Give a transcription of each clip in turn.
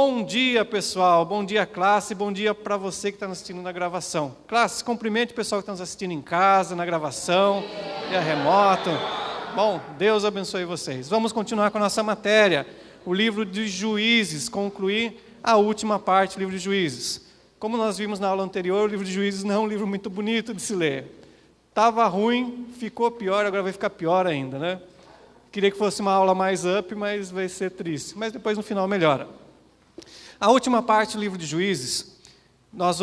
Bom dia, pessoal. Bom dia, classe. Bom dia para você que está nos assistindo na gravação. Classe, cumprimente o pessoal que está nos assistindo em casa, na gravação, via remoto. Bom, Deus abençoe vocês. Vamos continuar com a nossa matéria, o livro de Juízes, concluir a última parte do livro de Juízes. Como nós vimos na aula anterior, o livro de Juízes não é um livro muito bonito de se ler. Estava ruim, ficou pior, agora vai ficar pior ainda, né? Queria que fosse uma aula mais up, mas vai ser triste. Mas depois no final melhora. A última parte do livro de Juízes, nós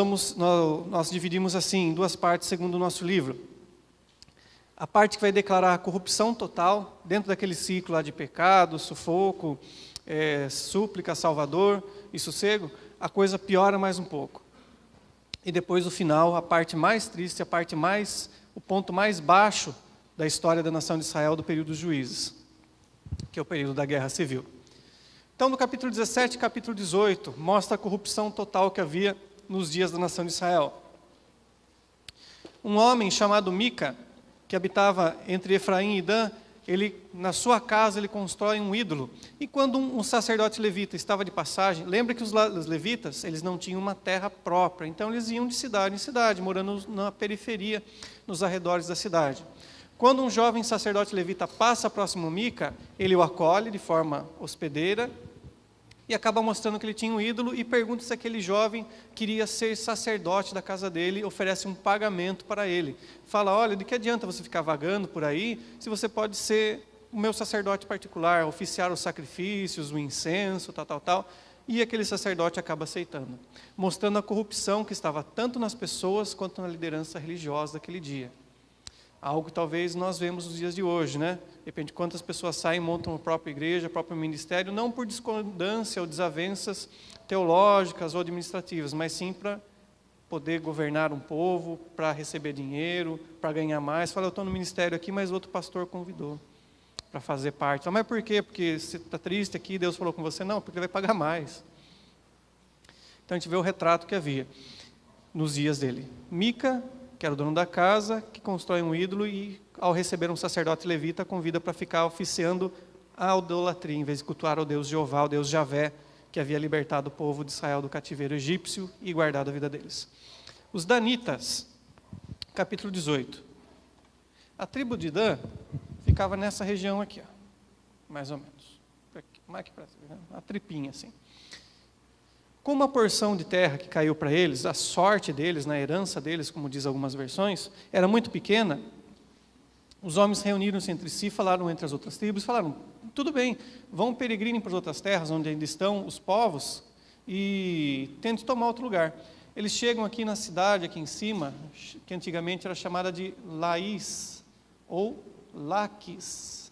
dividimos assim em duas partes segundo o nosso livro. A parte que vai declarar a corrupção total, dentro daquele ciclo lá de pecado, sufoco, súplica, salvador e sossego, a coisa piora mais um pouco. E depois o final, a parte mais triste, o ponto mais baixo da história da nação de Israel do período dos juízes, que é o período da guerra civil. Então, no capítulo 17 e capítulo 18, mostra a corrupção total que havia nos dias da nação de Israel. Um homem chamado Mica, que habitava entre Efraim e Dan, na sua casa ele constrói um ídolo. E quando um sacerdote levita estava de passagem, lembra que os levitas eles não tinham uma terra própria, então eles iam de cidade em cidade, morando na periferia, nos arredores da cidade. Quando um jovem sacerdote levita passa próximo a Mica, ele o acolhe de forma hospedeira e acaba mostrando que ele tinha um ídolo e pergunta se aquele jovem queria ser sacerdote da casa dele, oferece um pagamento para ele. Fala, olha, de que adianta você ficar vagando por aí, se você pode ser o meu sacerdote particular, oficiar os sacrifícios, o incenso, tal. E aquele sacerdote acaba aceitando, mostrando a corrupção que estava tanto nas pessoas quanto na liderança religiosa daquele dia. Algo que talvez nós vemos nos dias de hoje, né? Depende de quantas pessoas saem, montam a própria igreja, o próprio ministério, não por discordância ou desavenças teológicas ou administrativas, mas sim para poder governar um povo, para receber dinheiro, para ganhar mais. Fala, eu estou no ministério aqui, mas outro pastor convidou para fazer parte. Fala, mas por quê? Porque você está triste aqui, Deus falou com você? Não, porque ele vai pagar mais. Então a gente vê o retrato que havia nos dias dele. Mica, que era o dono da casa, que constrói um ídolo e, ao receber um sacerdote levita, convida para ficar oficiando a idolatria, em vez de cultuar ao Deus Jeová, o Deus Javé, que havia libertado o povo de Israel do cativeiro egípcio e guardado a vida deles. Os danitas, capítulo 18. A tribo de Dan ficava nessa região aqui, ó, mais ou menos. Mais que para a tripinha assim. Com uma porção de terra que caiu para eles, a sorte deles, na herança deles, como diz algumas versões, era muito pequena, os homens reuniram-se entre si, falaram entre as outras tribos, falaram, tudo bem, vão peregrinem para as outras terras, onde ainda estão os povos, e tentem tomar outro lugar. Eles chegam aqui na cidade, aqui em cima, que antigamente era chamada de Laís, ou Laquis.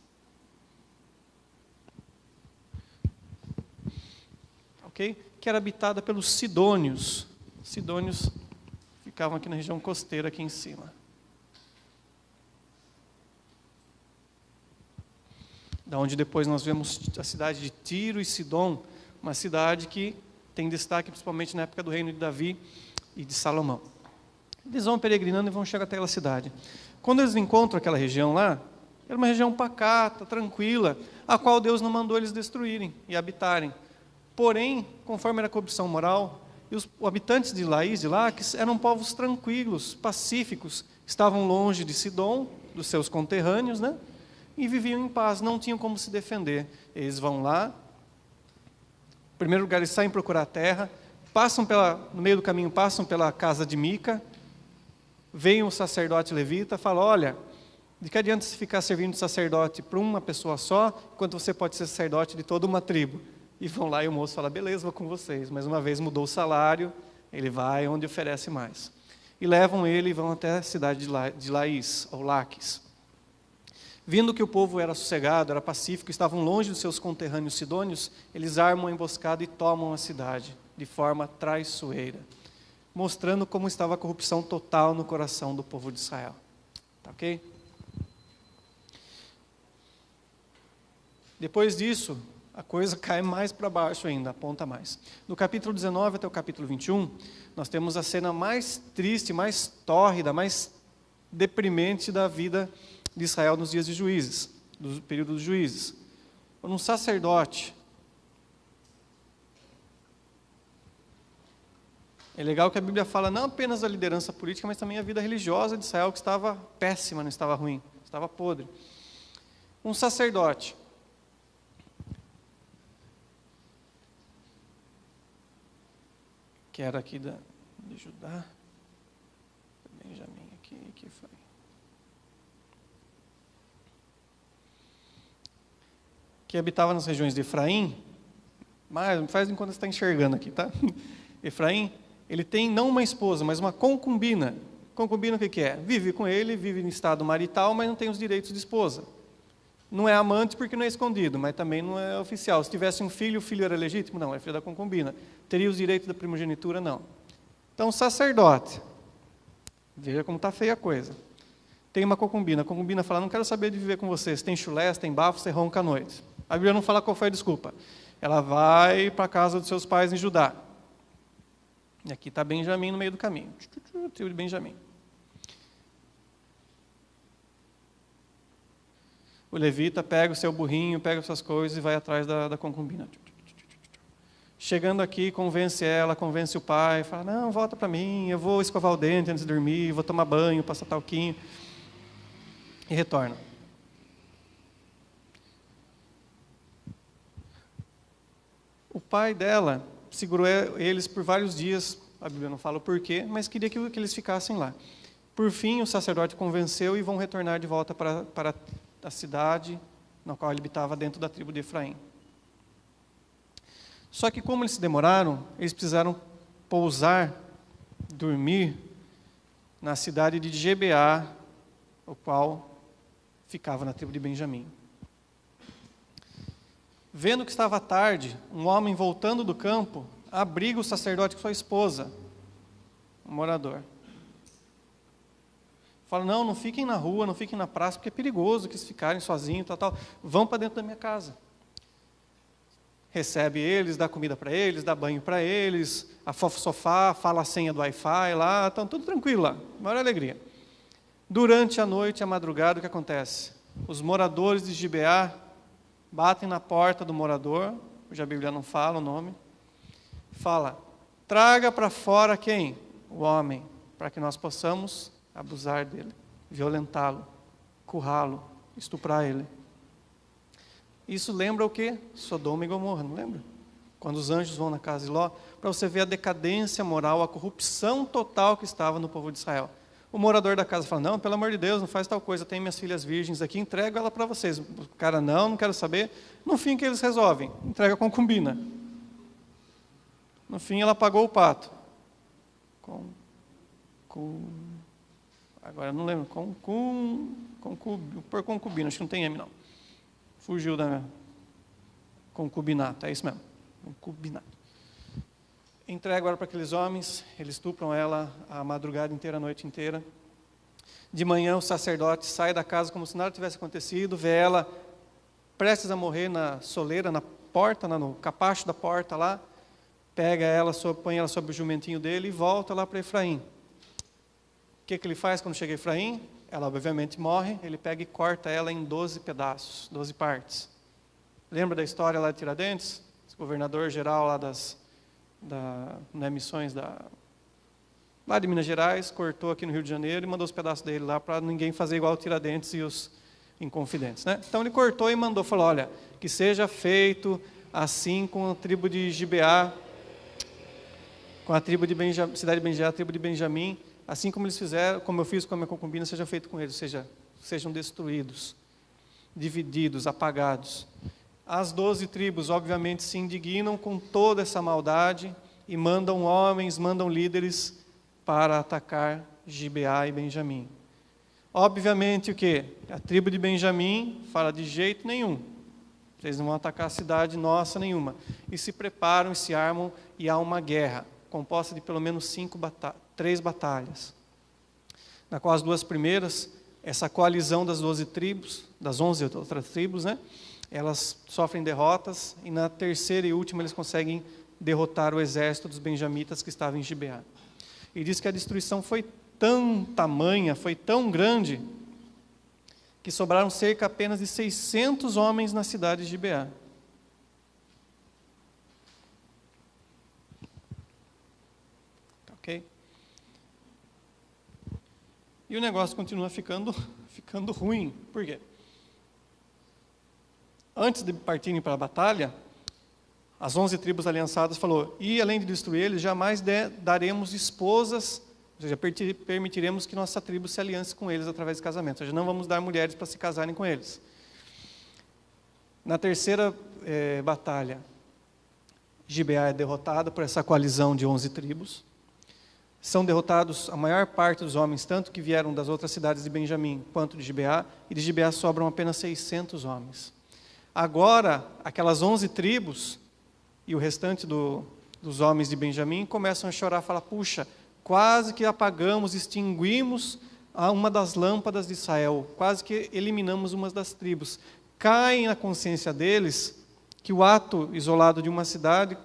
Ok? Que era habitada pelos sidônios. Sidônios ficavam aqui na região costeira, aqui em cima. Da onde depois nós vemos a cidade de Tiro e Sidom, uma cidade que tem destaque principalmente na época do reino de Davi e de Salomão. Eles vão peregrinando e vão chegar até aquela cidade. Quando eles encontram aquela região lá, era uma região pacata, tranquila, a qual Deus não mandou eles destruírem e habitarem. Porém, conforme era a corrupção moral, os habitantes de Laís, de Laques, eram povos tranquilos, pacíficos, estavam longe de Sidom, dos seus conterrâneos, né? E viviam em paz, não tinham como se defender. Eles vão lá, em primeiro lugar eles saem procurar terra, no meio do caminho passam pela casa de Mica, vem um sacerdote levita, fala, olha, de que adianta se ficar servindo de sacerdote para uma pessoa só, enquanto você pode ser sacerdote de toda uma tribo? E vão lá e o moço fala, beleza, vou com vocês. Mais uma vez mudou o salário, ele vai onde oferece mais. E levam ele e vão até a cidade de Laís, ou Laques. Vindo que o povo era sossegado, era pacífico, estavam longe dos seus conterrâneos sidônios, eles armam a emboscada e tomam a cidade, de forma traiçoeira, mostrando como estava a corrupção total no coração do povo de Israel. Tá ok? Depois disso, a coisa cai mais para baixo ainda, aponta mais. No capítulo 19 até o capítulo 21, nós temos a cena mais triste, mais tórrida, mais deprimente da vida de Israel nos dias de Juízes, do período dos Juízes. Um sacerdote É legal que a Bíblia fala não apenas da liderança política, mas também a vida religiosa de Israel, que estava péssima, não estava ruim, estava podre. Um sacerdote. Que era aqui de Judá. Benjamim aqui, que foi. Que habitava nas regiões de Efraim, mas faz enquanto você está enxergando aqui, tá? Efraim, ele tem não uma esposa, mas uma concubina. Concubina o que é? Vive com ele, vive em estado marital, mas não tem os direitos de esposa. Não é amante porque não é escondido, mas também não é oficial. Se tivesse um filho, o filho era legítimo? Não, é filho da concubina. Teria os direitos da primogenitura? Não. Então, sacerdote, veja como está feia a coisa. Tem uma concubina, a concubina fala, não quero saber de viver com você, você tem chulé, você tem bafo, você ronca à noite. A Bíblia não fala qual foi a desculpa. Ela vai para a casa dos seus pais em Judá. E aqui está Benjamim no meio do caminho. Tribo de Benjamim. O levita pega o seu burrinho, pega as suas coisas e vai atrás da concubina. Chegando aqui, convence ela, convence o pai, fala, não, volta para mim, eu vou escovar o dente antes de dormir, vou tomar banho, passar talquinho. E retorna. O pai dela segurou eles por vários dias, a Bíblia não fala o porquê, mas queria que eles ficassem lá. Por fim, o sacerdote convenceu e vão retornar de volta para a cidade na qual ele habitava dentro da tribo de Efraim. Só que como eles se demoraram, eles precisaram pousar, dormir na cidade de Gibeá, o qual ficava na tribo de Benjamim. Vendo que estava tarde, um homem voltando do campo abriga o sacerdote com sua esposa, um morador. Fala, não fiquem na rua, não fiquem na praça, porque é perigoso que eles ficarem sozinhos, tal. Vão para dentro da minha casa. Recebe eles, dá comida para eles, dá banho para eles, afofa o sofá, fala a senha do Wi-Fi lá, estão tudo tranquilo lá, maior alegria. Durante a noite, a madrugada, o que acontece? Os moradores de Gibeá batem na porta do morador, hoje a Bíblia não fala o nome, fala, traga para fora quem? O homem, para que nós possamos abusar dele, violentá-lo, currá-lo, estuprar ele. Isso lembra o quê? Sodoma e Gomorra, não lembra? Quando os anjos vão na casa de Ló, para você ver a decadência moral, a corrupção total que estava no povo de Israel. O morador da casa fala, não, pelo amor de Deus, não faz tal coisa, tem minhas filhas virgens aqui, entrego ela para vocês. O cara, não quero saber. No fim, o que eles resolvem? Entrega a concubina. No fim, ela pagou o pato. Agora, não lembro, por concubina, acho que não tem M, não. Fugiu da concubinato, é isso mesmo, concubinato. Entrega agora para aqueles homens, eles estupram ela a madrugada inteira, a noite inteira. De manhã o sacerdote sai da casa como se nada tivesse acontecido, vê ela prestes a morrer na soleira, na porta, no capacho da porta lá, pega ela, põe ela sobre o jumentinho dele e volta lá para Efraim. O que ele faz quando chega a Efraim? Ela obviamente morre, ele pega e corta ela em 12 pedaços, 12 partes. Lembra da história lá de Tiradentes? O governador geral lá missões lá de Minas Gerais, cortou aqui no Rio de Janeiro e mandou os pedaços dele lá para ninguém fazer igual o Tiradentes e os Inconfidentes, né? Então ele cortou e mandou, falou, olha, que seja feito assim com a tribo de Gibeá, com a tribo de cidade de Benjamim, a tribo de Benjamim, assim como eles fizeram, como eu fiz com a minha concubina, seja feito com eles, sejam destruídos, divididos, apagados. As 12 tribos, obviamente, se indignam com toda essa maldade e mandam homens, mandam líderes para atacar Gibeá e Benjamim. Obviamente, o quê? A tribo de Benjamim fala, de jeito nenhum, vocês não vão atacar a cidade nossa nenhuma. E se preparam e se armam e há uma guerra, composta de pelo menos 3 batalhas, na qual as 2 primeiras, essa coalizão das 12 tribos, das 11 outras tribos, né, elas sofrem derrotas, e na terceira e última eles conseguem derrotar o exército dos benjamitas que estava em Gibeá. E diz que a destruição foi tamanha, foi tão grande, que sobraram cerca apenas de 600 homens na cidade de Gibeá. Ok? E o negócio continua ficando ruim. Por quê? Antes de partirem para a batalha, as 11 tribos aliançadas falou, e além de destruir eles, jamais daremos esposas, ou seja, permitiremos que nossa tribo se aliance com eles através de casamento. Ou seja, não vamos dar mulheres para se casarem com eles. Na terceira batalha, Gibeá é derrotada por essa coalizão de 11 tribos. São derrotados a maior parte dos homens, tanto que vieram das outras cidades de Benjamim, quanto de Gibeá, e de Gibeá sobram apenas 600 homens. Agora, aquelas 11 tribos e o restante dos homens de Benjamim começam a chorar, falar, puxa, quase que apagamos, extinguimos uma das lâmpadas de Israel, quase que eliminamos uma das tribos. Cai na consciência deles que o ato isolado de uma cidade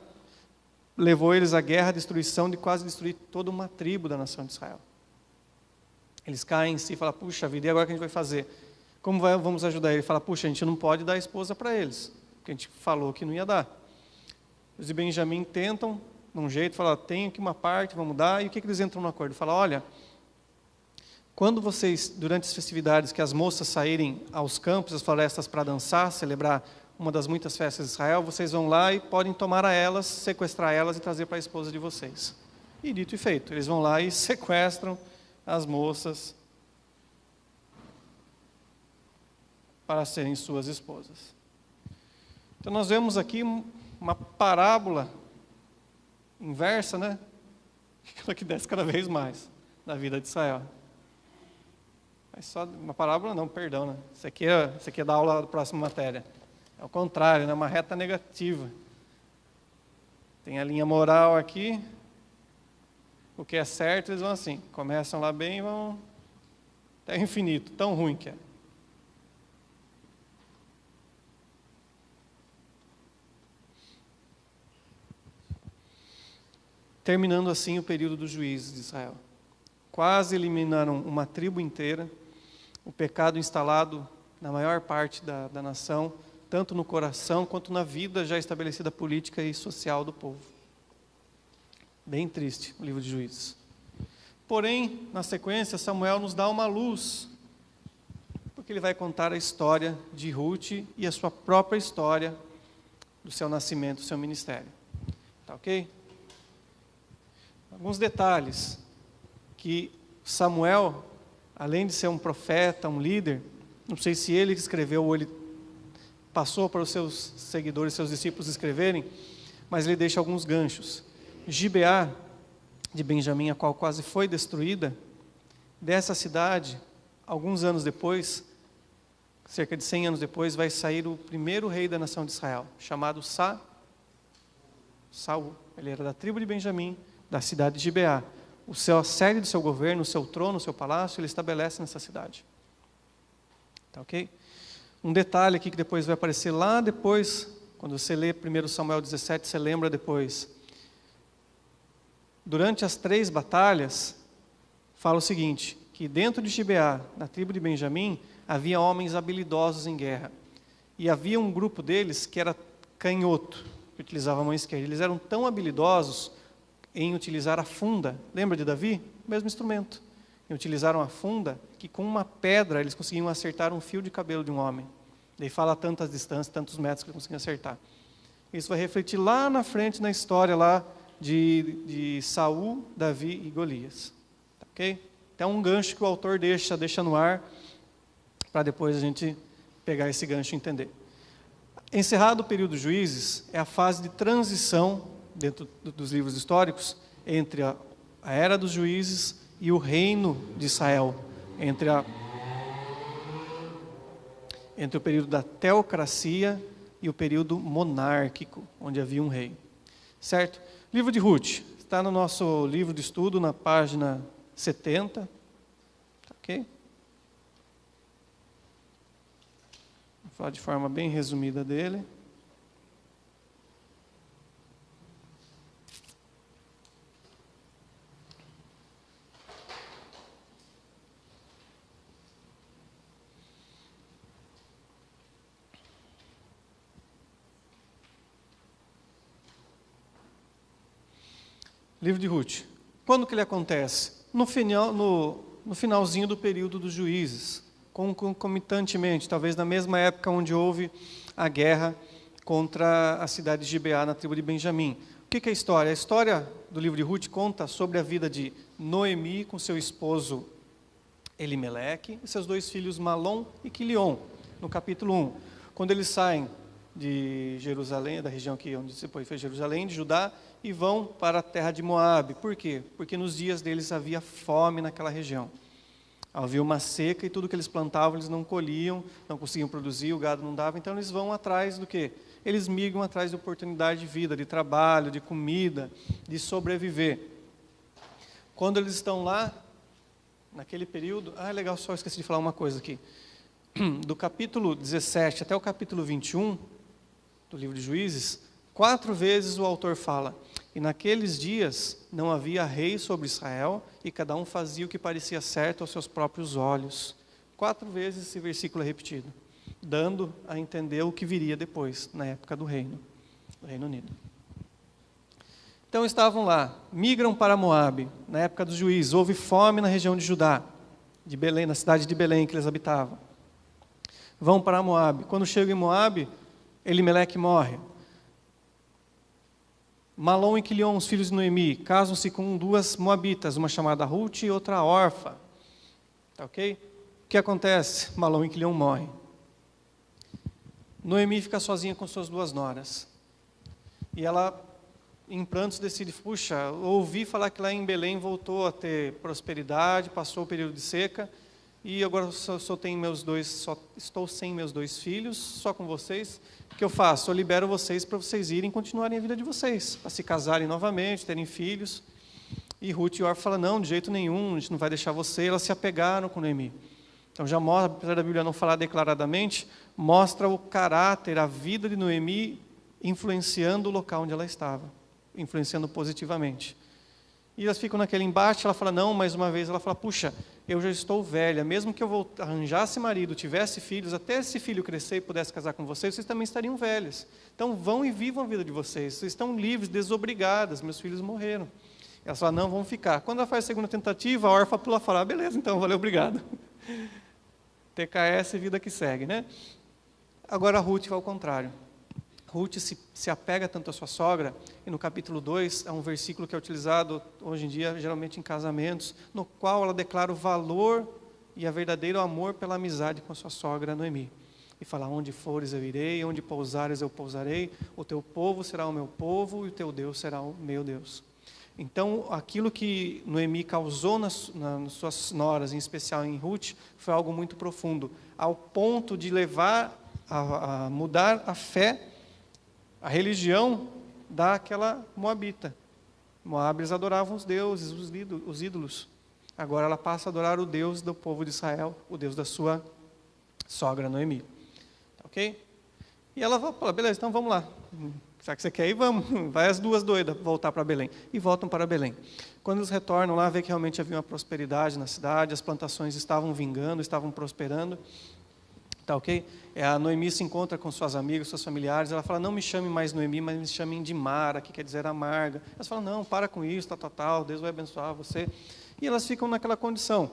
levou eles à guerra, à destruição, de quase destruir toda uma tribo da nação de Israel. Eles caem em si e falam, puxa vida, e agora o que a gente vai fazer? Como vamos ajudar ele? Fala, puxa, a gente não pode dar a esposa para eles, porque a gente falou que não ia dar. Os de Benjamim tentam, de um jeito, falam, tem aqui uma parte, vamos dar, e o que eles entram no acordo? Falam, olha, quando vocês, durante as festividades, que as moças saírem aos campos, às florestas para dançar, celebrar uma das muitas festas de Israel, vocês vão lá e podem tomar a elas, sequestrar elas e trazer para a esposa de vocês. E dito e feito, eles vão lá e sequestram as moças para serem suas esposas. Então nós vemos aqui uma parábola inversa, né? Aquela que desce cada vez mais na vida de Israel. Mas só uma parábola não, perdão, né? Isso aqui é da aula da próxima matéria. É o contrário, né? Uma reta negativa. Tem a linha moral aqui. O que é certo, eles vão assim. Começam lá bem e vão até o infinito. Tão ruim que é. Terminando assim o período dos juízes de Israel. Quase eliminaram uma tribo inteira. O pecado instalado na maior parte da nação, tanto no coração quanto na vida já estabelecida política e social do povo. Bem triste o livro de Juízes. Porém, na sequência, Samuel nos dá uma luz, porque ele vai contar a história de Ruth e a sua própria história do seu nascimento, do seu ministério. Tá ok? Alguns detalhes que Samuel, além de ser um profeta, um líder, não sei se ele escreveu ou ele passou para os seus seguidores, seus discípulos escreverem, mas ele deixa alguns ganchos. Gibeá de Benjamim, a qual quase foi destruída, dessa cidade, alguns anos depois, cerca de 100 anos depois, vai sair o primeiro rei da nação de Israel, chamado Saul. Ele era da tribo de Benjamim, da cidade de Gibeá. A sede do seu governo, o seu trono, o seu palácio, ele estabelece nessa cidade. Tá ok? Um detalhe aqui que depois vai aparecer lá depois, quando você lê 1 Samuel 17, você lembra depois. Durante as 3 batalhas, fala o seguinte, que dentro de Gibeá, na tribo de Benjamim, havia homens habilidosos em guerra. E havia um grupo deles que era canhoto, que utilizava a mão esquerda. Eles eram tão habilidosos em utilizar a funda. Lembra de Davi? O mesmo instrumento. E utilizaram a funda, que com uma pedra eles conseguiam acertar um fio de cabelo de um homem. Daí fala tantas distâncias, tantos metros que eles conseguiam acertar. Isso vai refletir lá na frente, na história lá de Saul, Davi e Golias. Tá, ok? Então um gancho que o autor deixa no ar, para depois a gente pegar esse gancho e entender. Encerrado o período dos juízes, é a fase de transição, dentro dos livros históricos, entre a era dos juízes e o reino de Israel, entre o período da teocracia e o período monárquico, onde havia um rei. Certo? Livro de Ruth, está no nosso livro de estudo, na página 70. Tá, ok? Vou falar de forma bem resumida dele. Livro de Ruth. Quando que ele acontece? No finalzinho do período dos juízes, concomitantemente, talvez na mesma época onde houve a guerra contra a cidade de Gibeá, na tribo de Benjamim. O que é a história? A história do livro de Ruth conta sobre a vida de Noemi com seu esposo Elimeleque e seus dois filhos Malom e Quilion, no capítulo 1. Quando eles saem de Jerusalém, da região que onde depois foi Jerusalém, de Judá, e vão para a terra de Moabe. Por quê? Porque nos dias deles havia fome naquela região. Havia uma seca e tudo que eles plantavam eles não colhiam, não conseguiam produzir, o gado não dava, então eles vão atrás do quê? Eles migram atrás de oportunidade de vida, de trabalho, de comida, de sobreviver. Quando eles estão lá, naquele período... legal, só esqueci de falar uma coisa aqui. Do capítulo 17 até o capítulo 21, do livro de Juízes, 4 vezes o autor fala: e naqueles dias não havia rei sobre Israel, e cada um fazia o que parecia certo aos seus próprios olhos. 4 vezes esse versículo é repetido, dando a entender o que viria depois, na época do Reino Unido. Então estavam lá, migram para Moabe, na época dos juízes, houve fome na região de Judá, de Belém, na cidade de Belém que eles habitavam. Vão para Moabe. Quando chegam em Moabe, Elimeleque morre. Malom e Quilion, os filhos de Noemi, casam-se com 2 moabitas, uma chamada Ruth e outra Orfa. Tá ok? O que acontece? Malom e Quilion morrem. Noemi fica sozinha com suas 2 noras. E ela, em prantos, decide: puxa, ouvi falar que lá em Belém voltou a ter prosperidade, passou o período de seca, e agora só estou sem meus 2 filhos, só com vocês. O que eu faço? Eu libero vocês para vocês irem e continuarem a vida de vocês, para se casarem novamente, terem filhos. E Ruth e Orfa falam: não, de jeito nenhum, a gente não vai deixar você. Elas se apegaram com Noemi. Então já mostra, apesar da Bíblia não falar declaradamente, mostra o caráter, a vida de Noemi influenciando o local onde ela estava, influenciando positivamente. E elas ficam naquele embate. Ela fala: não, mais uma vez, ela fala: puxa, eu já estou velha, mesmo que eu arranjasse marido, tivesse filhos, até esse filho crescer e pudesse casar com vocês, vocês também estariam velhos. Então vão e vivam a vida de vocês, vocês estão livres, desobrigadas, meus filhos morreram. Ela fala: não, vão ficar. Quando ela faz a segunda tentativa, a Orfa pula e fala: beleza, então, valeu, obrigado. TKS, vida que segue, né? Agora a Ruth vai ao contrário. Ruth se apega tanto à sua sogra, e no capítulo 2, é um versículo que é utilizado hoje em dia, geralmente em casamentos, no qual ela declara o valor e o verdadeiro amor pela amizade com a sua sogra Noemi. E fala: onde fores eu irei, onde pousares eu pousarei, o teu povo será o meu povo, e o teu Deus será o meu Deus. Então, aquilo que Noemi causou nas suas noras, em especial em Ruth, foi algo muito profundo, ao ponto de levar a mudar a fé, a religião daquela moabita. Moab, eles adoravam os deuses, os ídolos. Agora ela passa a adorar o Deus do povo de Israel, o Deus da sua sogra Noemi. Tá ok? E ela fala: beleza, então vamos lá. Já que você quer ir, vamos. Vai as 2 doidas voltar para Belém. E voltam para Belém. Quando eles retornam lá, vê que realmente havia uma prosperidade na cidade, as plantações estavam vingando, estavam prosperando. Tá ok? A Noemi se encontra com suas amigas, seus familiares. Ela fala: não me chame mais Noemi, mas me chamem de Mara, que quer dizer amarga. Elas falam: não, para com isso, tal, Deus vai abençoar você. E elas ficam naquela condição: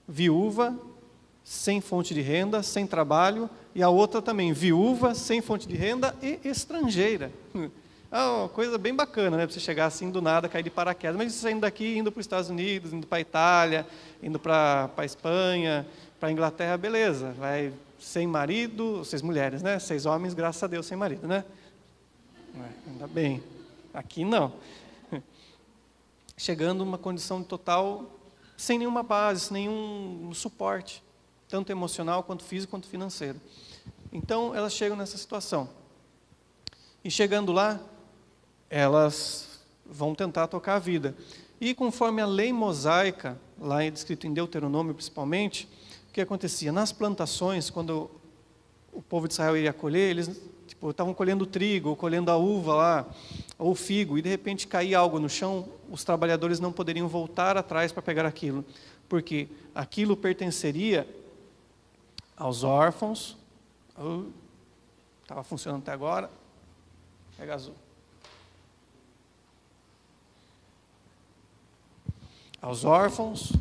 viúva, sem fonte de renda, sem trabalho, e a outra também, viúva, sem fonte de renda e estrangeira. É uma coisa bem bacana, né? Para você chegar assim do nada, cair de paraquedas. Mas saindo daqui, indo para os Estados Unidos, indo para a Itália, indo para a Espanha, para a Inglaterra, beleza. Vai sem marido, vocês mulheres, né? 6 homens, graças a Deus, sem marido, né? Ainda bem. Aqui não. Chegando numa condição total, sem nenhuma base, sem nenhum suporte, tanto emocional, quanto físico, quanto financeiro. Então, elas chegam nessa situação. E chegando lá, elas vão tentar tocar a vida. E conforme a lei mosaica, lá é descrito em Deuteronômio principalmente, o que acontecia? Nas plantações, quando o povo de Israel iria colher, eles estavam colhendo trigo, ou colhendo a uva lá, ou figo, e de repente caía algo no chão, os trabalhadores não poderiam voltar atrás para pegar aquilo, porque aquilo pertenceria aos órfãos. Estava funcionando até agora. Pega azul. aos órfãos,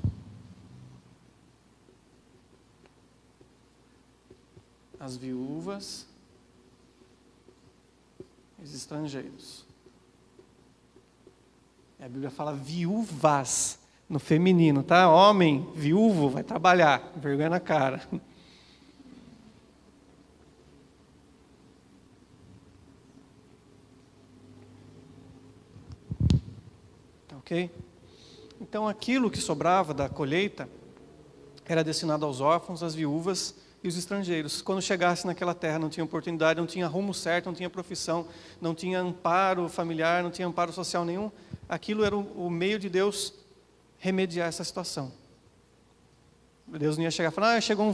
às viúvas, os estrangeiros. A Bíblia fala viúvas no feminino, tá? Homem, viúvo, vai trabalhar, vergonha na cara. Ok? Então, aquilo que sobrava da colheita era destinado aos órfãos, às viúvas e os estrangeiros. Quando chegasse naquela terra, não tinha oportunidade, não tinha rumo certo, não tinha profissão, não tinha amparo familiar, não tinha amparo social nenhum. Aquilo era o meio de Deus remediar essa situação. Deus não ia chegar e falar, chegou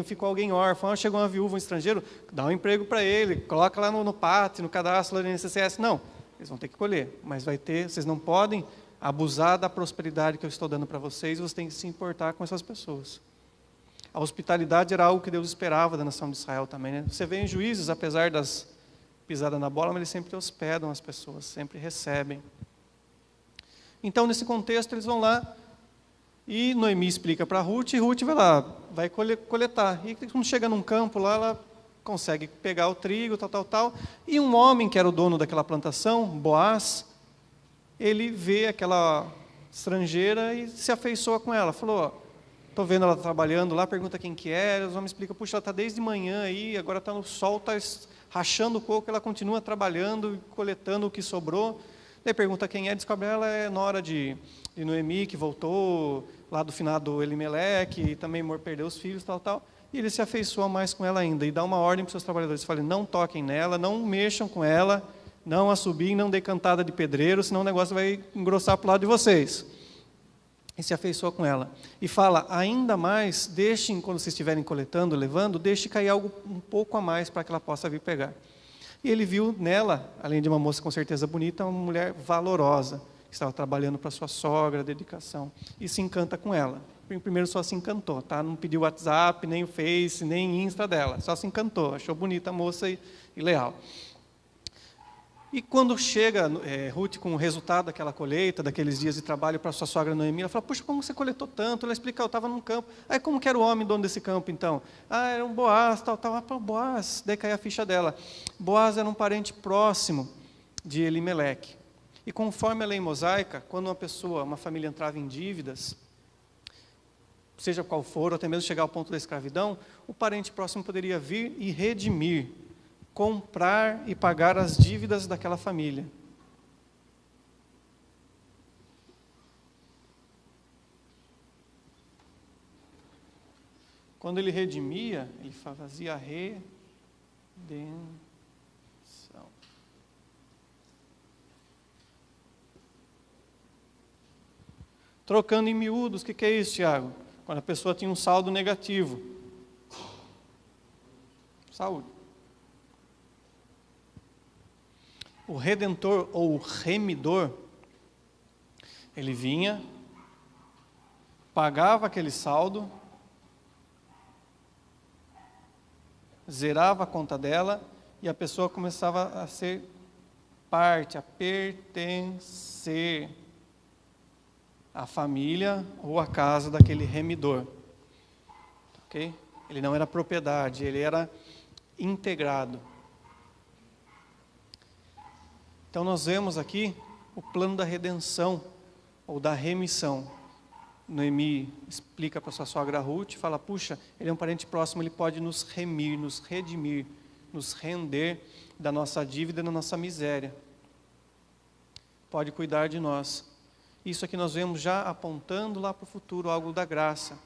ficou alguém órfão, chegou uma viúva, um estrangeiro, dá um emprego para ele, coloca lá no PAT, no cadastro do INSS. Não, eles vão ter que colher, mas vocês não podem abusar da prosperidade que eu estou dando para vocês, vocês têm que se importar com essas pessoas. A hospitalidade era algo que Deus esperava da nação de Israel também, né? Você vê em Juízes, apesar das pisadas na bola, mas eles sempre hospedam as pessoas, sempre recebem. Então, nesse contexto, eles vão lá e Noemi explica para Ruth, e Ruth vai lá, vai coletar. E quando chega num campo lá, ela consegue pegar o trigo, tal. E um homem que era o dono daquela plantação, Boaz, ele vê aquela estrangeira e se afeiçoa com ela. Falou, estou vendo ela trabalhando lá, pergunta quem que é, os homens explicam, puxa, ela está desde manhã aí, agora está no sol, está rachando o coco, ela continua trabalhando, coletando o que sobrou. Daí pergunta quem é, descobre ela é nora de Noemi, que voltou lá do finado Elimeleque, e também perdeu os filhos, tal. E ele se afeiçoa mais com ela ainda, e dá uma ordem para os seus trabalhadores, fala, não toquem nela, não mexam com ela, não assobiem, não dê cantada de pedreiro, senão o negócio vai engrossar para o lado de vocês. E se afeiçoa com ela. E fala, ainda mais, deixem, quando vocês estiverem coletando, levando, deixe cair algo um pouco a mais para que ela possa vir pegar. E ele viu nela, além de uma moça com certeza bonita, uma mulher valorosa, que estava trabalhando para sua sogra, dedicação, e se encanta com ela. Primeiro só se encantou, tá? Não pediu WhatsApp, nem o Face, nem Insta dela, só se encantou, achou bonita a moça e leal. E quando chega Ruth com o resultado daquela colheita, daqueles dias de trabalho para sua sogra Noemi, ela fala, puxa, como você coletou tanto? Ela explica, eu estava num campo. Aí como que era o homem dono desse campo então? Era um Boaz, tal. Boaz, daí cai a ficha dela. Boaz era um parente próximo de Elimeleque. E conforme a lei mosaica, quando uma família entrava em dívidas, seja qual for, ou até mesmo chegar ao ponto da escravidão, o parente próximo poderia vir e redimir, comprar e pagar as dívidas daquela família. Quando ele redimia, ele fazia a redenção. Trocando em miúdos, o que é isso, Tiago? Quando a pessoa tinha um saldo negativo. Saúde. O redentor ou o remidor, ele vinha, pagava aquele saldo, zerava a conta dela e a pessoa começava a ser parte, a pertencer à família ou à casa daquele remidor. Ok? Ele não era propriedade, ele era integrado. Então nós vemos aqui o plano da redenção ou da remissão. Noemi explica para sua sogra Ruth, fala, puxa, ele é um parente próximo, ele pode nos remir, nos redimir, nos render da nossa dívida e da nossa miséria. Pode cuidar de nós. Isso aqui nós vemos já apontando lá para o futuro, algo da graça.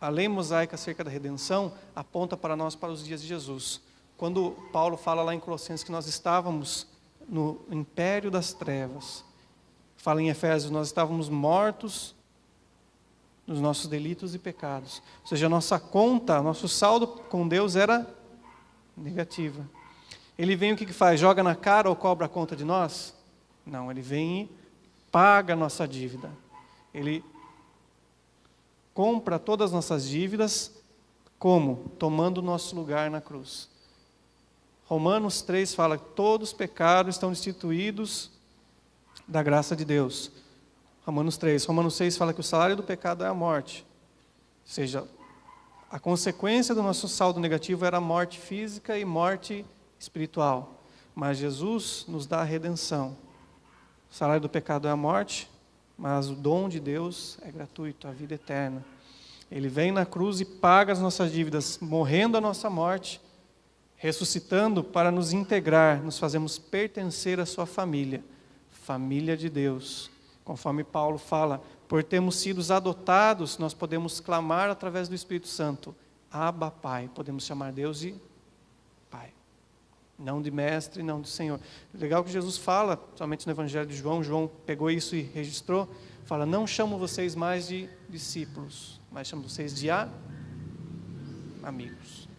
A lei mosaica acerca da redenção aponta para nós para os dias de Jesus. Quando Paulo fala lá em Colossenses que nós estávamos no império das trevas, fala em Efésios, nós estávamos mortos nos nossos delitos e pecados. Ou seja, a nossa conta, nosso saldo com Deus era negativa. Ele vem o que faz? Joga na cara ou cobra a conta de nós? Não, ele vem e paga a nossa dívida. Ele compra todas as nossas dívidas, como? Tomando o nosso lugar na cruz. Romanos 3 fala que todos os pecados estão destituídos da graça de Deus. Romanos 3. Romanos 6 fala que o salário do pecado é a morte. Ou seja, a consequência do nosso saldo negativo era morte física e morte espiritual. Mas Jesus nos dá a redenção. O salário do pecado é a morte, mas o dom de Deus é gratuito, a vida eterna. Ele vem na cruz e paga as nossas dívidas, morrendo a nossa morte, ressuscitando para nos integrar, nos fazemos pertencer à sua família, família de Deus. Conforme Paulo fala, por termos sido adotados, nós podemos clamar através do Espírito Santo, Abba, Pai. Podemos chamar Deus de Pai. Não de mestre, não de Senhor. Legal que Jesus fala, somente no Evangelho de João, João pegou isso e registrou, fala, não chamo vocês mais de discípulos, mas chamo vocês de amigos.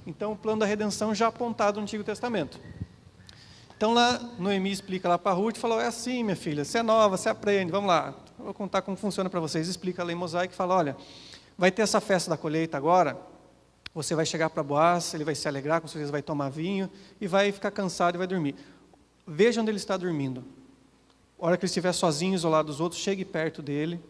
Então o plano da redenção já apontado no Antigo Testamento. Então lá, Noemi explica lá para Ruth, falou, é assim minha filha, você é nova, você aprende, vamos lá. Eu vou contar como funciona para vocês. Explica a lei mosaica e fala, olha, vai ter essa festa da colheita agora, você vai chegar para Boaz, ele vai se alegrar, com certeza vai tomar vinho, e vai ficar cansado e vai dormir. Veja onde ele está dormindo. A hora que ele estiver sozinho, isolado dos outros, chegue perto dele,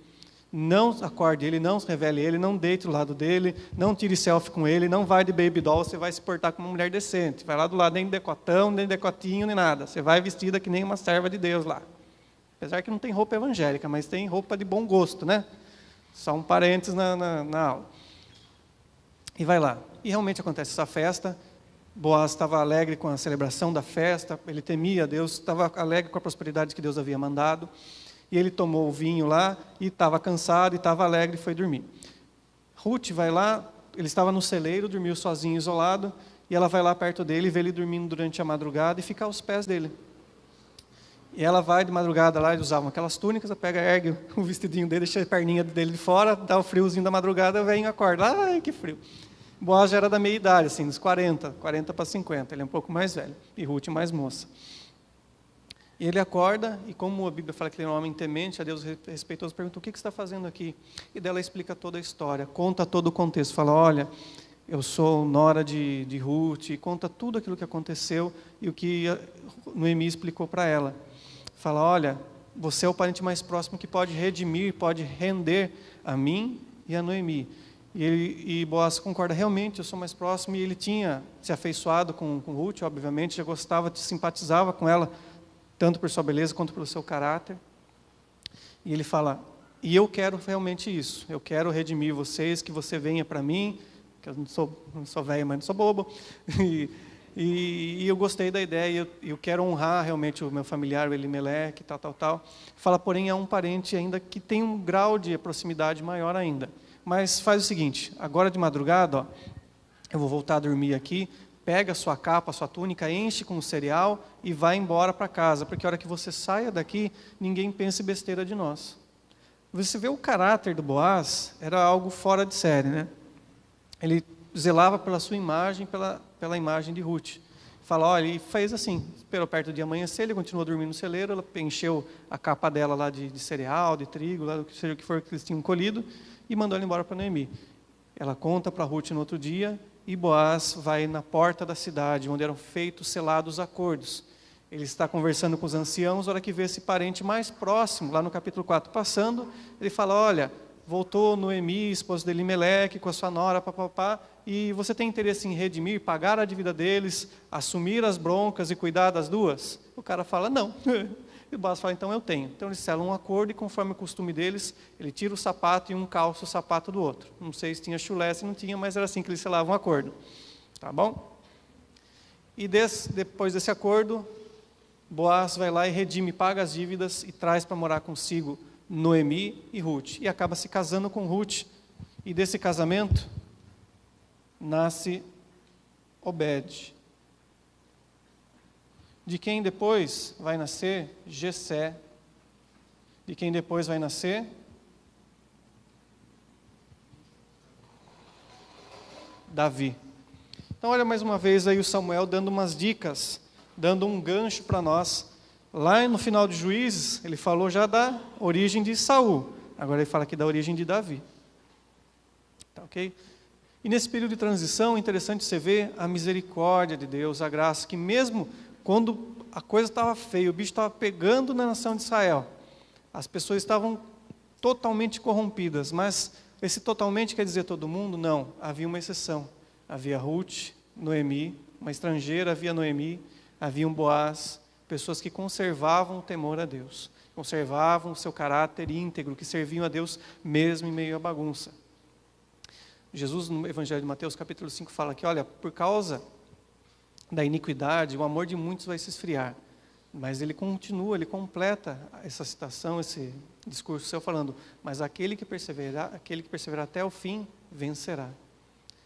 não acorde ele, não revele ele, não deite do lado dele, não tire selfie com ele, não vai de baby doll, você vai se portar como uma mulher decente. Vai lá do lado, nem decotão, nem decotinho, nem nada. Você vai vestida que nem uma serva de Deus lá. Apesar que não tem roupa evangélica, mas tem roupa de bom gosto, né? Só um parênteses na aula. E vai lá. E realmente acontece essa festa. Boaz estava alegre com a celebração da festa, ele temia Deus, estava alegre com a prosperidade que Deus havia mandado. E ele tomou o vinho lá, e estava cansado, e estava alegre, e foi dormir. Ruth vai lá, ele estava no celeiro, dormiu sozinho, isolado, e ela vai lá perto dele, vê ele dormindo durante a madrugada, e fica aos pés dele. E ela vai de madrugada lá, eles usavam aquelas túnicas, ela pega, ergue o vestidinho dele, deixa a perninha dele de fora, dá o friozinho da madrugada, o velhinho acorda, ai que frio. Boaz já era da meia idade, assim, dos 40 para 50, ele é um pouco mais velho, e Ruth mais moça. E ele acorda, e como a Bíblia fala que ele é um homem temente, a Deus respeitoso, pergunta, o que você está fazendo aqui? E dela explica toda a história, conta todo o contexto, fala, olha, eu sou nora de Ruth, e conta tudo aquilo que aconteceu, e o que Noemi explicou para ela. Fala, olha, você é o parente mais próximo que pode redimir, pode render a mim e a Noemi. E Boaz concorda, realmente, eu sou mais próximo, e ele tinha se afeiçoado com Ruth, obviamente, já gostava, simpatizava com ela, tanto por sua beleza quanto pelo seu caráter. E ele fala, e eu quero realmente isso, eu quero redimir vocês, que você venha para mim, que eu não sou velho, mas não sou bobo, e eu gostei da ideia, eu quero honrar realmente o meu familiar, o Elimeleque, tal. Fala, porém, é um parente ainda que tem um grau de proximidade maior ainda. Mas faz o seguinte, agora de madrugada, ó, eu vou voltar a dormir aqui, pega a sua capa, a sua túnica, enche com o cereal e vai embora para casa, porque a hora que você saia daqui, ninguém pense besteira de nós. Você vê o caráter do Boaz, era algo fora de série, né? Ele zelava pela sua imagem, pela imagem de Ruth. Fala, olha, ele fez assim, esperou perto de amanhecer, ele continuou dormindo no celeiro, ela encheu a capa dela lá de cereal, de trigo, lá, seja o que for que eles tinham colhido, e mandou ela embora para Noemi. Ela conta para Ruth no outro dia, e Boaz vai na porta da cidade, onde eram feitos, selados acordos. Ele está conversando com os anciãos, a hora que vê esse parente mais próximo, lá no capítulo 4, passando, ele fala, olha, voltou Noemi, esposa de Elimeleque, com a sua nora, e você tem interesse em redimir, pagar a dívida deles, assumir as broncas e cuidar das duas? O cara fala, não. E o Boaz fala, então eu tenho. Então eles selam um acordo e conforme o costume deles, ele tira o sapato e um calça o sapato do outro. Não sei se tinha chulé, se não tinha, mas era assim que eles selavam um acordo. Tá bom? E depois desse acordo, Boaz vai lá e redime, paga as dívidas e traz para morar consigo Noemi e Ruth. E acaba se casando com Ruth. E desse casamento, nasce Obed. De quem depois vai nascer Jessé. De quem depois vai nascer Davi. Então olha mais uma vez aí o Samuel dando umas dicas, dando um gancho para nós. Lá no final de Juízes, ele falou já da origem de Saul. Agora ele fala aqui da origem de Davi. Tá ok? E nesse período de transição, é interessante você ver a misericórdia de Deus, a graça, que mesmo quando a coisa estava feia, o bicho estava pegando na nação de Israel, As pessoas estavam totalmente corrompidas, mas esse totalmente quer dizer todo mundo? Não, havia uma exceção. Havia Ruth, Noemi, uma estrangeira, havia Noemi, havia um Boaz, pessoas que conservavam o temor a Deus, conservavam o seu caráter íntegro, que serviam a Deus mesmo em meio à bagunça. Jesus, no Evangelho de Mateus, capítulo 5, fala que, olha, por causa da iniquidade, o amor de muitos vai se esfriar. Mas ele continua, ele completa essa citação, esse discurso seu falando, mas aquele que perseverar até o fim, vencerá.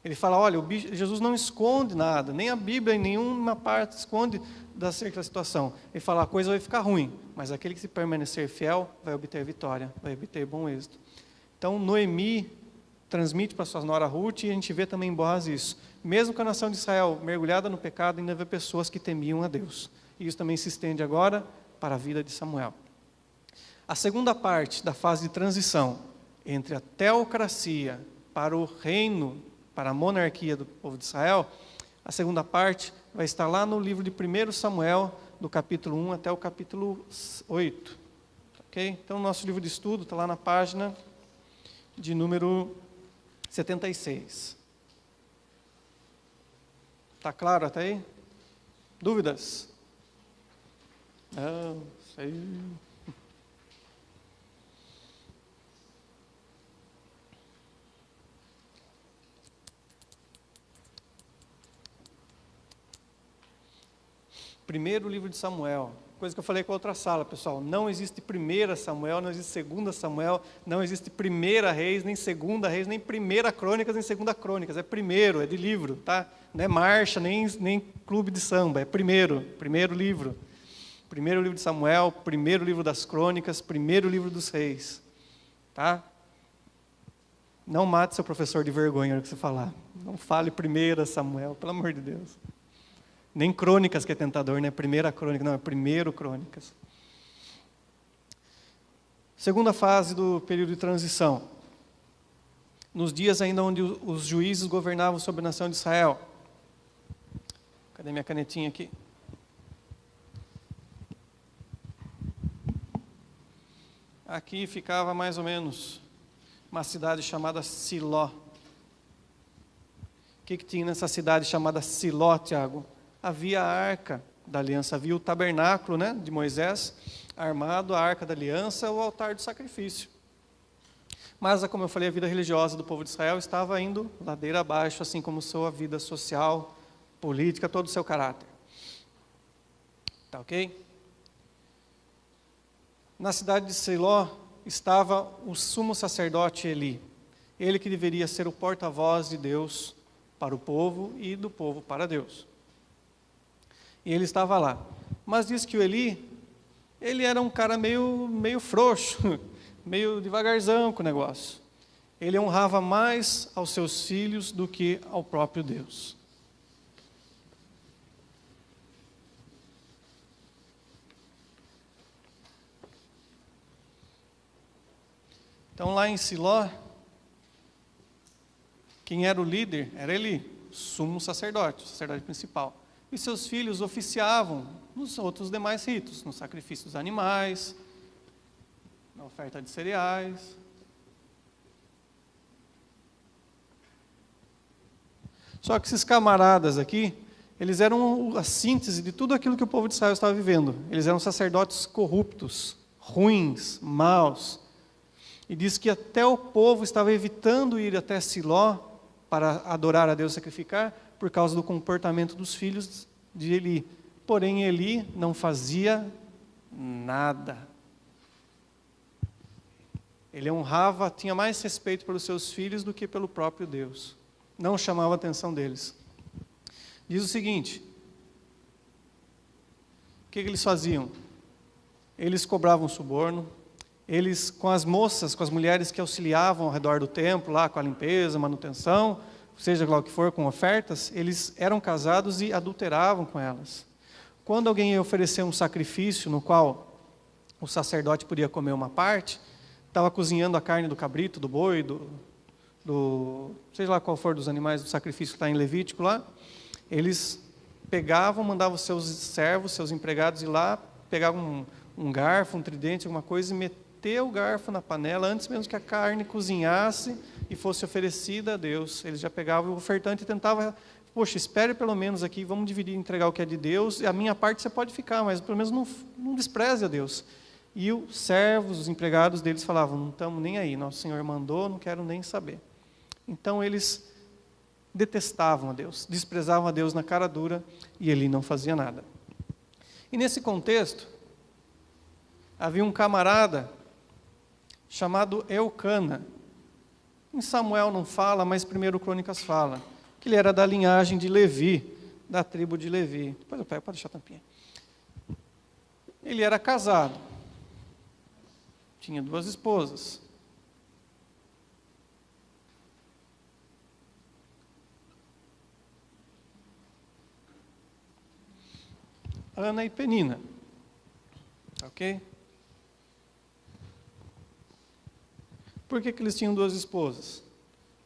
Ele fala, olha, Jesus não esconde nada, nem a Bíblia em nenhuma parte esconde acerca da situação. Ele fala, a coisa vai ficar ruim, mas aquele que se permanecer fiel vai obter vitória, vai obter bom êxito. Então, Noemi transmite para sua nora Ruth, e a gente vê também em Boaz isso. Mesmo com a nação de Israel mergulhada no pecado, ainda havia pessoas que temiam a Deus. E isso também se estende agora para a vida de Samuel. A segunda parte da fase de transição entre a teocracia para o reino, para a monarquia do povo de Israel, a segunda parte vai estar lá no livro de 1 Samuel, do capítulo 1 até o capítulo 8. Okay? Então, o nosso livro de estudo está lá na página de número 76. Está claro até aí? Dúvidas? Não, sei. Primeiro livro de Samuel, coisa que eu falei com a outra sala, pessoal, não existe 1 Samuel, não existe 2 Samuel, não existe 1 Reis, nem 2 Reis, nem 1 Crônicas, nem 2 Crônicas, é primeiro, é de livro, tá? Não é marcha, nem clube de samba, é primeiro livro. Primeiro livro de Samuel, primeiro livro das Crônicas, primeiro livro dos Reis, tá? Não mate seu professor de vergonha na hora que você falar, não fale 1 Samuel, pelo amor de Deus. Nem Crônicas que é tentador, não é 1 Crônica, não, é 1 Crônicas. Segunda fase do período de transição. Nos dias ainda onde os juízes governavam sobre a nação de Israel. Cadê minha canetinha aqui? Aqui ficava mais ou menos uma cidade chamada Siló. O que tinha nessa cidade chamada Siló, Tiago? Havia a arca da aliança, havia o tabernáculo, né, de Moisés, armado, a arca da aliança, o altar do sacrifício. Mas, como eu falei, a vida religiosa do povo de Israel estava indo ladeira abaixo, assim como sua vida social, política, todo o seu caráter. Tá ok? Na cidade de Siló estava o sumo sacerdote Eli, ele que deveria ser o porta-voz de Deus para o povo e do povo para Deus. E ele estava lá. Mas diz que o Eli, ele era um cara meio frouxo, meio devagarzão com o negócio. Ele honrava mais aos seus filhos do que ao próprio Deus. Então lá em Siló, quem era o líder era Eli, sumo sacerdote, o sacerdote principal. E seus filhos oficiavam nos outros demais ritos, no sacrifício dos animais, na oferta de cereais. Só que esses camaradas aqui, eles eram a síntese de tudo aquilo que o povo de Israel estava vivendo. Eles eram sacerdotes corruptos, ruins, maus. E diz que até o povo estava evitando ir até Siló para adorar a Deus e sacrificar, por causa do comportamento dos filhos de Eli. Porém, Eli não fazia nada. Ele honrava, tinha mais respeito pelos seus filhos do que pelo próprio Deus. Não chamava a atenção deles. Diz o seguinte: o que eles faziam? Eles cobravam suborno, eles, com as moças, com as mulheres que auxiliavam ao redor do templo, lá com a limpeza, manutenção, seja lá o que for, com ofertas, eles eram casados e adulteravam com elas. Quando alguém ia oferecer um sacrifício no qual o sacerdote podia comer uma parte, estava cozinhando a carne do cabrito, do boi, seja lá qual for dos animais do sacrifício que está em Levítico lá, eles pegavam, mandavam seus servos, seus empregados ir lá, pegavam um garfo, um tridente, alguma coisa, e meter o garfo na panela, antes mesmo que a carne cozinhasse e fosse oferecida a Deus. Eles já pegavam o ofertante e tentavam, poxa, espere pelo menos aqui, vamos dividir e entregar o que é de Deus, e a minha parte você pode ficar, mas pelo menos não despreze a Deus. E os servos, os empregados deles falavam, não estamos nem aí, nosso Senhor mandou, não quero nem saber. Então eles detestavam a Deus, desprezavam a Deus na cara dura, e Eli não fazia nada. E nesse contexto, havia um camarada chamado Eucana. Em Samuel não fala, mas 1 Crônicas fala, que ele era da linhagem de Levi, da tribo de Levi. Depois eu pego, pode deixar a tampinha. Ele era casado, tinha 2 esposas. Ana e Penina. Ok? Por que eles tinham 2 esposas?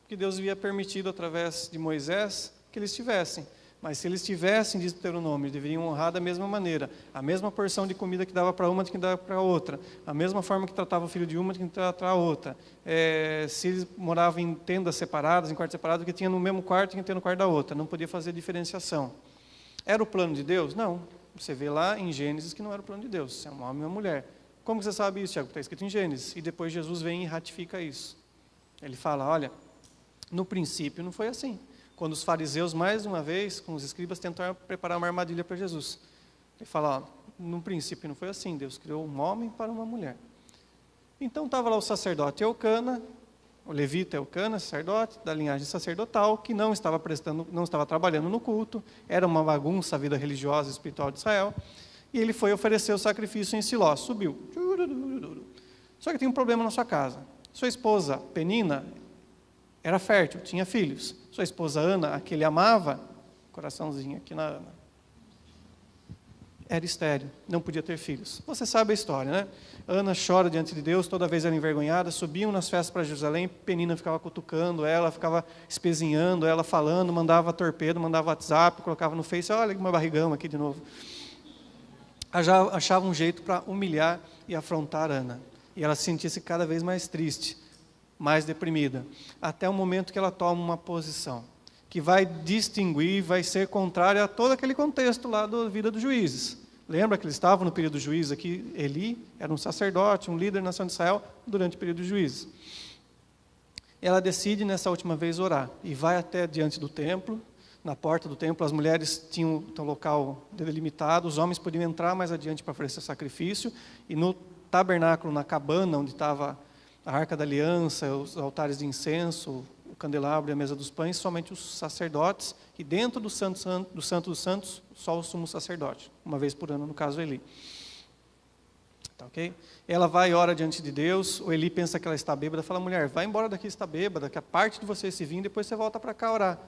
Porque Deus havia permitido, através de Moisés, que eles tivessem. Mas se eles tivessem, diz Deuteronômio, deveriam honrar da mesma maneira. A mesma porção de comida que dava para uma, que dava para outra. A mesma forma que tratava o filho de uma, que tratava a outra. Se eles moravam em tendas separadas, em quartos separados, que tinha no mesmo quarto, tinha que ter no quarto da outra. Não podia fazer diferenciação. Era o plano de Deus? Não. Você vê lá em Gênesis que não era o plano de Deus. É um homem e uma mulher. Como você sabe isso, Tiago? Está escrito em Gênesis. E depois Jesus vem e ratifica isso. Ele fala, olha, no princípio não foi assim. Quando os fariseus, mais uma vez, com os escribas, tentaram preparar uma armadilha para Jesus. Ele fala, ó, no princípio não foi assim. Deus criou um homem para uma mulher. Então estava lá o sacerdote Eucana, o levita Eucana, sacerdote, da linhagem sacerdotal, que não estava trabalhando no culto, era uma bagunça a vida religiosa e espiritual de Israel. E ele foi oferecer o sacrifício em Siló, subiu. Só que tem um problema na sua casa. Sua esposa, Penina, era fértil, tinha filhos. Sua esposa, Ana, a que ele amava, coraçãozinho aqui na Ana, era estéril, não podia ter filhos. Você sabe a história, né? Ana chora diante de Deus, toda vez era envergonhada, subiam nas festas para Jerusalém, Penina ficava cutucando ela, ficava espezinhando ela, falando, mandava torpedo, mandava WhatsApp, colocava no Face, olha que barrigão aqui de novo. Achava um jeito para humilhar e afrontar Ana. E ela se sentia-se cada vez mais triste, mais deprimida, até o momento que ela toma uma posição, que vai distinguir, vai ser contrária a todo aquele contexto lá da vida dos juízes. Lembra que eles estavam no período dos juízes aqui? Eli era um sacerdote, um líder da nação de Israel, durante o período dos juízes. Ela decide, nessa última vez, orar, e vai até diante do templo. Na porta do templo, as mulheres tinham um local delimitado, os homens podiam entrar mais adiante para oferecer sacrifício, e no tabernáculo, na cabana, onde estava a Arca da Aliança, os altares de incenso, o candelabro e a mesa dos pães, somente os sacerdotes, e dentro do Santo dos Santos, só o sumo sacerdote, uma vez por ano, no caso Eli. Tá, okay? Ela vai e ora diante de Deus, o Eli pensa que ela está bêbada, fala, mulher, vai embora daqui, está bêbada, que a parte de você se vir, depois você volta para cá orar.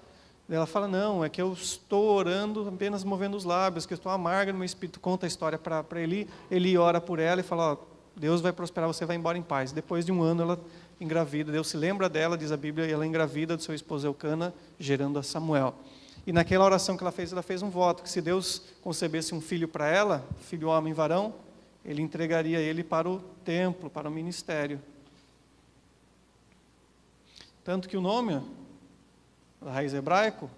Ela fala, não, é que eu estou orando apenas movendo os lábios, que eu estou amarga no meu espírito. Conta a história para Eli. Eli ora por ela e fala, ó, Deus vai prosperar, você vai embora em paz. Depois de um ano ela engravida, Deus se lembra dela, diz a Bíblia, e ela engravida do seu esposo Eucana, gerando a Samuel. E naquela oração que ela fez um voto, que se Deus concebesse um filho para ela, filho homem varão, ele entregaria ele para o templo, para o ministério. Tanto que o nome, da raiz hebraico,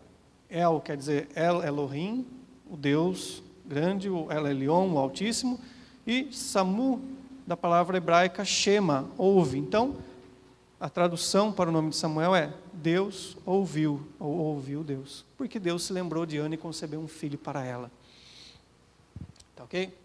El quer dizer El Elohim, o Deus grande, o El Elyon, o Altíssimo, e Samu, da palavra hebraica Shema, ouve. Então, a tradução para o nome de Samuel é Deus ouviu, ou ouviu Deus, porque Deus se lembrou de Ana e concebeu um filho para ela. Tá ok?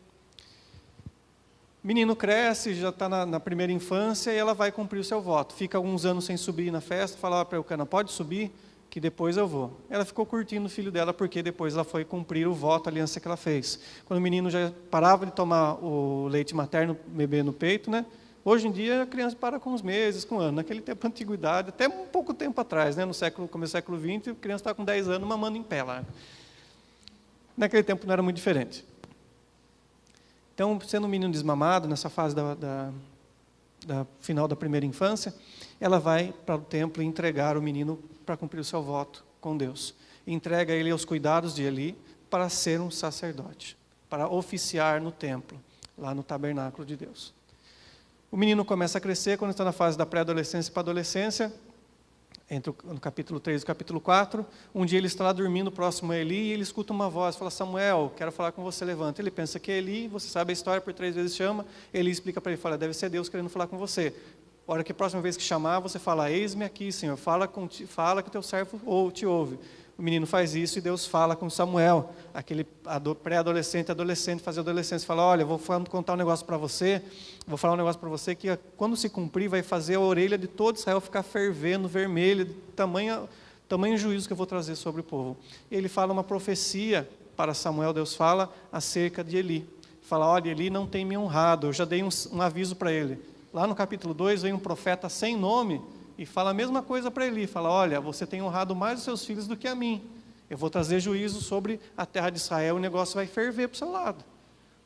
Menino cresce, já está na primeira infância, e ela vai cumprir o seu voto. Fica alguns anos sem subir na festa, fala para Eucana, pode subir, que depois eu vou. Ela ficou curtindo o filho dela, porque depois ela foi cumprir o voto, a aliança que ela fez. Quando o menino já parava de tomar o leite materno, bebê no peito, né? Hoje em dia a criança para com uns meses, com anos. Naquele tempo, antiguidade, até um pouco tempo atrás, né? No começo do século XX, a criança está com 10 anos mamando em pé lá. Naquele tempo não era muito diferente. Então, sendo um menino desmamado, nessa fase da final da primeira infância, ela vai para o templo entregar o menino para cumprir o seu voto com Deus. Entrega ele aos cuidados de Eli para ser um sacerdote, para oficiar no templo, lá no tabernáculo de Deus. O menino começa a crescer quando está na fase da pré-adolescência para a adolescência, no capítulo 3 e capítulo 4. Um dia ele está lá dormindo próximo a Eli e ele escuta uma voz, fala: Samuel, quero falar com você, levanta. Ele pensa que é Eli, você sabe a história, por 3 vezes chama. Eli explica para ele, fala: deve ser Deus querendo falar com você. A hora que a próxima vez que chamar, você fala: eis-me aqui, Senhor, fala que o teu servo te ouve. O menino faz isso e Deus fala com Samuel, aquele pré-adolescente, adolescente, fazia adolescência, fala: olha, vou contar um negócio para você, vou falar um negócio para você que quando se cumprir vai fazer a orelha de todo Israel ficar fervendo, vermelha, de tamanho juízo que eu vou trazer sobre o povo. E ele fala uma profecia para Samuel, Deus fala acerca de Eli. Fala: olha, Eli não tem me honrado, eu já dei um aviso para ele. Lá no capítulo 2 vem um profeta sem nome e fala a mesma coisa para Eli, fala: olha, você tem honrado mais os seus filhos do que a mim, eu vou trazer juízo sobre a terra de Israel, o negócio vai ferver para o seu lado,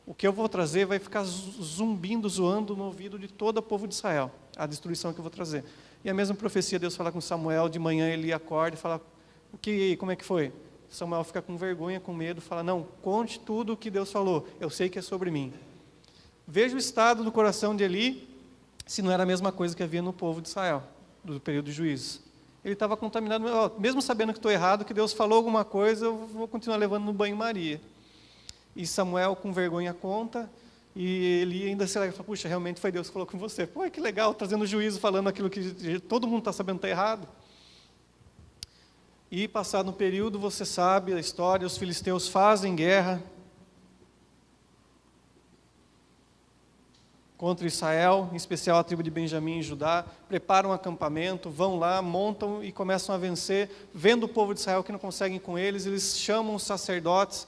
o que eu vou trazer vai ficar zumbindo, zoando no ouvido de todo o povo de Israel, a destruição que eu vou trazer. E a mesma profecia Deus fala com Samuel, de manhã Eli acorda e fala: como é que foi? Samuel fica com vergonha, com medo, fala: não, conte tudo o que Deus falou, eu sei que é sobre mim. Veja o estado do coração de Eli, se não era a mesma coisa que havia no povo de Israel, do período de juízo. Ele estava contaminado, mesmo sabendo que estou errado, que Deus falou alguma coisa, eu vou continuar levando no banho-maria. E Samuel, com vergonha, conta, e ele ainda se fala: puxa, realmente foi Deus que falou com você. Pô, que legal, trazendo juízo, falando aquilo que todo mundo está sabendo que está errado. E passado um período, você sabe a história, os filisteus fazem guerra contra Israel, em especial a tribo de Benjamim e Judá, preparam um acampamento, vão lá, montam e começam a vencer, vendo o povo de Israel que não conseguem com eles, eles chamam os sacerdotes,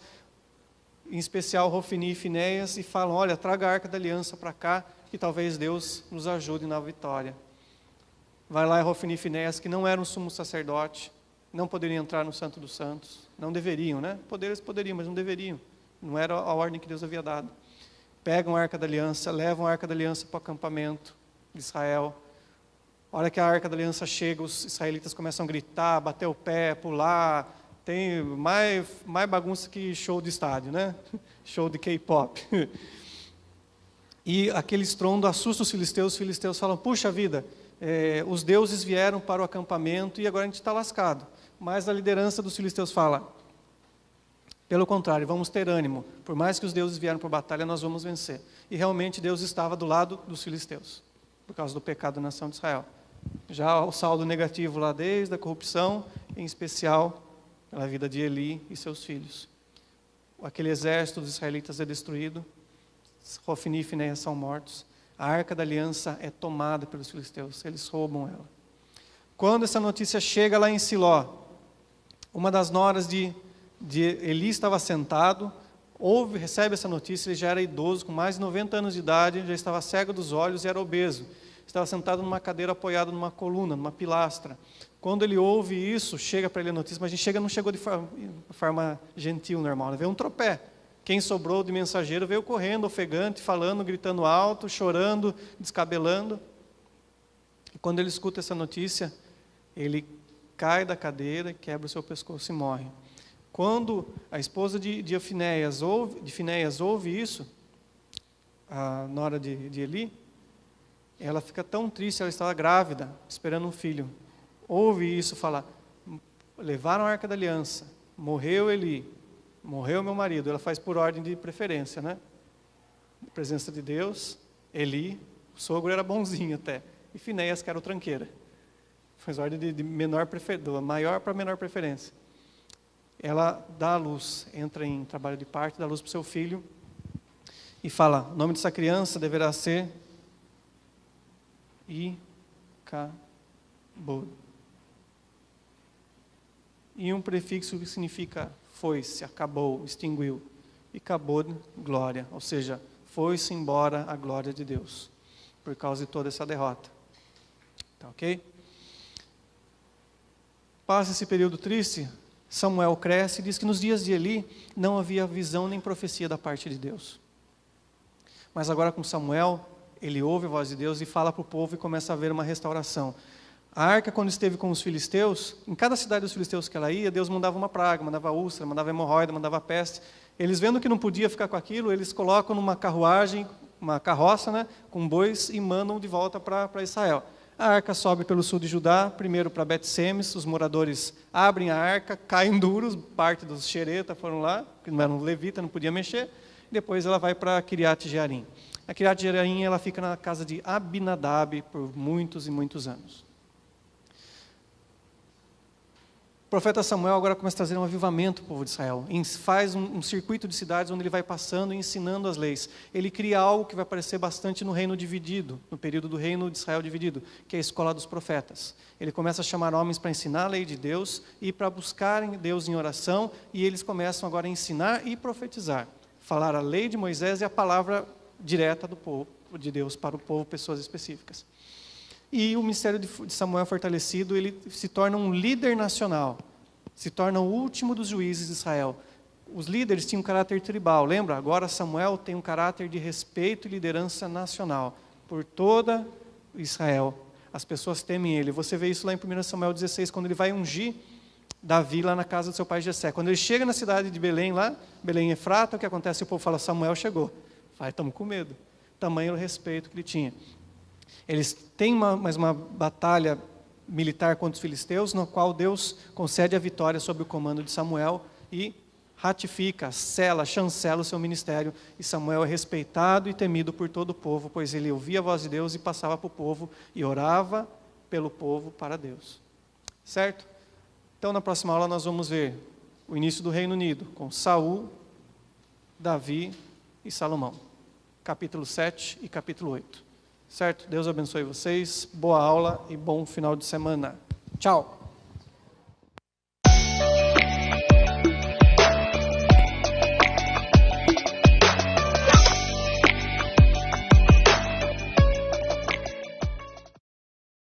em especial Hofni e Finéias, e falam: olha, traga a Arca da Aliança para cá, que talvez Deus nos ajude na vitória. Vai lá Hofni e Finéias, que não eram sumo sacerdote, não poderiam entrar no Santo dos Santos, não deveriam, né? Eles poderiam, mas não deveriam, não era a ordem que Deus havia dado. Pegam a Arca da Aliança, levam a Arca da Aliança para o acampamento de Israel. A hora que a Arca da Aliança chega, os israelitas começam a gritar, bater o pé, pular. Tem mais bagunça que show de estádio, né? Show de K-pop. E aquele estrondo assusta os filisteus falam: puxa vida, os deuses vieram para o acampamento e agora a gente está lascado. Mas a liderança dos filisteus fala: pelo contrário, vamos ter ânimo. Por mais que os deuses vieram para a batalha, nós vamos vencer. E realmente Deus estava do lado dos filisteus, por causa do pecado da nação de Israel. Já o saldo negativo lá, desde a corrupção, em especial pela vida de Eli e seus filhos. Aquele exército dos israelitas é destruído, Hofni e Finéias são mortos, a Arca da Aliança é tomada pelos filisteus, eles roubam ela. Quando essa notícia chega lá em Siló, uma das noras de Eli estava sentado, recebe essa notícia, ele já era idoso, com mais de 90 anos de idade, já estava cego dos olhos e era obeso. Estava sentado numa cadeira apoiado numa coluna, numa pilastra. Quando ele ouve isso, chega para ele a notícia, mas a gente não chegou de forma gentil, normal, veio um tropé. Quem sobrou de mensageiro veio correndo, ofegante, falando, gritando alto, chorando, descabelando. E quando ele escuta essa notícia, ele cai da cadeira, quebra o seu pescoço e morre. Quando a esposa de Finéias ouve isso, a nora de Eli, ela fica tão triste, ela estava grávida, esperando um filho. Ouve isso, fala: levaram a Arca da Aliança, morreu Eli, morreu meu marido. Ela faz por ordem de preferência, né? Presença de Deus, Eli, o sogro era bonzinho até, e Finéias, que era o tranqueira. Faz ordem de maior para menor preferência. Ela dá a luz, entra em trabalho de parto, dá luz para o seu filho e fala: o nome dessa criança deverá ser Icabod. E um prefixo que significa foi-se, acabou, extinguiu. Icabod, glória, ou seja, foi-se embora a glória de Deus, por causa de toda essa derrota. Tá ok? Passa esse período triste, Samuel cresce e diz que nos dias de Eli não havia visão nem profecia da parte de Deus. Mas agora com Samuel, ele ouve a voz de Deus e fala para o povo e começa a haver uma restauração. A arca, quando esteve com os filisteus, em cada cidade dos filisteus que ela ia, Deus mandava uma praga, mandava úlcera, mandava hemorroida, mandava peste. Eles vendo que não podia ficar com aquilo, eles colocam numa carruagem, uma carroça, né, com bois e mandam de volta para Israel. A arca sobe pelo sul de Judá, primeiro para Bet-Semes, os moradores abrem a arca, caem duros, parte dos xereta foram lá, que não eram levita, não podia mexer, depois ela vai para Kiriat Jearim. A Kiriat Jearim, ela fica na casa de Abinadab por muitos e muitos anos. O profeta Samuel agora começa a trazer um avivamento para o povo de Israel. Faz um circuito de cidades onde ele vai passando e ensinando as leis. Ele cria algo que vai aparecer bastante no reino dividido, no período do reino de Israel dividido, que é a escola dos profetas. Ele começa a chamar homens para ensinar a lei de Deus e para buscarem Deus em oração, e eles começam agora a ensinar e profetizar. Falar a lei de Moisés e a palavra direta do povo de Deus para o povo, pessoas específicas. E o ministério de Samuel fortalecido, ele se torna um líder nacional, se torna o último dos juízes de Israel. Os líderes tinham um caráter tribal, lembra? Agora Samuel tem um caráter de respeito e liderança nacional, por toda Israel. As pessoas temem ele. Você vê isso lá em 1 Samuel 16, quando ele vai ungir Davi lá na casa do seu pai Jessé. Quando ele chega na cidade de Belém, lá, Belém Efrata, o que acontece? O povo fala, Samuel chegou. Vai, estamos com medo. Tamanho o respeito que ele tinha. Eles têm mais uma batalha militar contra os filisteus, no qual Deus concede a vitória sob o comando de Samuel e ratifica, chancela o seu ministério. E Samuel é respeitado e temido por todo o povo, pois ele ouvia a voz de Deus e passava para o povo e orava pelo povo para Deus. Certo? Então, na próxima aula nós vamos ver o início do Reino Unido, com Saul, Davi e Salomão. Capítulo 7 e capítulo 8. Certo? Deus abençoe vocês, boa aula e bom final de semana. Tchau!